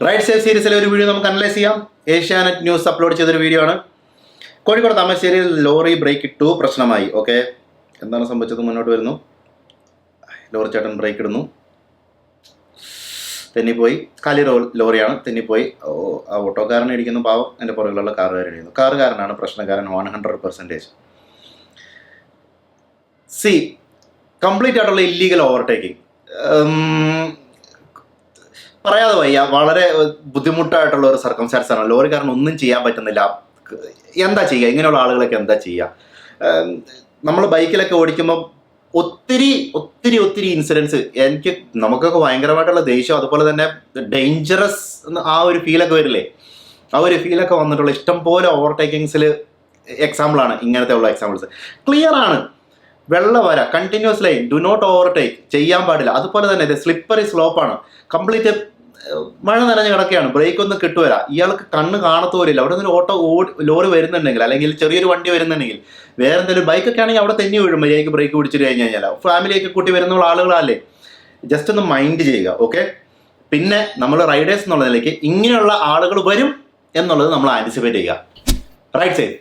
Right safe സീരീസിലെ ഒരു video നമുക്ക് അനലൈസ് ചെയ്യാം. ഏഷ്യാനെറ്റ് ന്യൂസ് അപ്ലോഡ് ചെയ്തൊരു വീഡിയോ ആണ്. കോഴിക്കോട് താമരശ്ശേരിയിൽ ലോറി ബ്രേക്ക് ഇട്ടു, പ്രശ്നമായി. ഓക്കെ, എന്താണ് സംഭവിച്ചത്? മുന്നോട്ട് വരുന്നു, ലോറി ചേട്ടൻ ബ്രേക്ക് ഇടുന്നു, തെന്നിപ്പോയി. കാലി ലോറിയാണ്, തെന്നിപ്പോയി. ആ ഓട്ടോക്കാരനെ ഇടിക്കുന്നു, പാവം. എൻ്റെ പുറകിലുള്ള കാറുകാരൻ ഇടിക്കുന്നു. കാറുകാരനാണ് പ്രശ്നക്കാരൻ 100%. സി, കംപ്ലീറ്റ് ആയിട്ടുള്ള ഇല്ലീഗൽ ഓവർടേക്കിംഗ് പറയാതെ വയ്യ. വളരെ ബുദ്ധിമുട്ടായിട്ടുള്ള ഒരു സർക്കംസ്റ്റാൻസ് ആണ്. ലോറിക്കാരൻ ഒന്നും ചെയ്യാൻ പറ്റുന്നില്ല. എന്താ ചെയ്യുക? ഇങ്ങനെയുള്ള ആളുകളൊക്കെ എന്താ ചെയ്യുക? നമ്മൾ ബൈക്കിലൊക്കെ ഓടിക്കുമ്പോൾ ഒത്തിരി ഇൻസിഡൻസ് നമുക്കൊക്കെ ഭയങ്കരമായിട്ടുള്ള ദേഷ്യം, അതുപോലെ തന്നെ ഡേഞ്ചറസ് ആ ഒരു ഫീലൊക്കെ വരില്ലേ? ആ ഒരു ഫീലൊക്കെ വന്നിട്ടുള്ള ഇഷ്ടം പോലെ ഓവർടേക്കിങ്സിൽ എക്സാമ്പിളാണ് ഇങ്ങനത്തെ ഉള്ള എക്സാമ്പിൾസ്. ക്ലിയർ ആണ്, വെള്ള വര, continuous line, do not overtake, ചെയ്യാൻ പാടില്ല. അതുപോലെ തന്നെ ഇത് സ്ലിപ്പറി സ്ലോപ്പാണ്, കംപ്ലീറ്റ് മഴ നനഞ്ഞ് കിടക്കുകയാണ്, ബ്രേക്ക് ഒന്നും കിട്ടുവരാ. ഇയാൾക്ക് കണ്ണ് കാണത്തോലില്ല. അവിടെ നിന്ന് ലോറി വരുന്നുണ്ടെങ്കിൽ, അല്ലെങ്കിൽ ചെറിയൊരു വണ്ടി വരുന്നുണ്ടെങ്കിൽ, വേറെ എന്തെങ്കിലും ബൈക്കൊക്കെ ആണെങ്കിൽ അവിടെ തെന്നി വീഴും. മര്യാദയ്ക്ക് ബ്രേക്ക് പിടിച്ചിട്ട് കഴിഞ്ഞ് കഴിഞ്ഞാൽ ഫാമിലിയൊക്കെ കൂട്ടി വരുന്ന ആളുകളല്ലേ. ജസ്റ്റ് ഒന്ന് മൈൻഡ് ചെയ്യുക. ഓക്കെ, പിന്നെ നമ്മൾ റൈഡേഴ്സ് എന്നുള്ള നിലയ്ക്ക് ഇങ്ങനെയുള്ള ആളുകൾ വരും എന്നുള്ളത് നമ്മൾ ആൻറ്റിസിപ്പേറ്റ് ചെയ്യുക. Right side.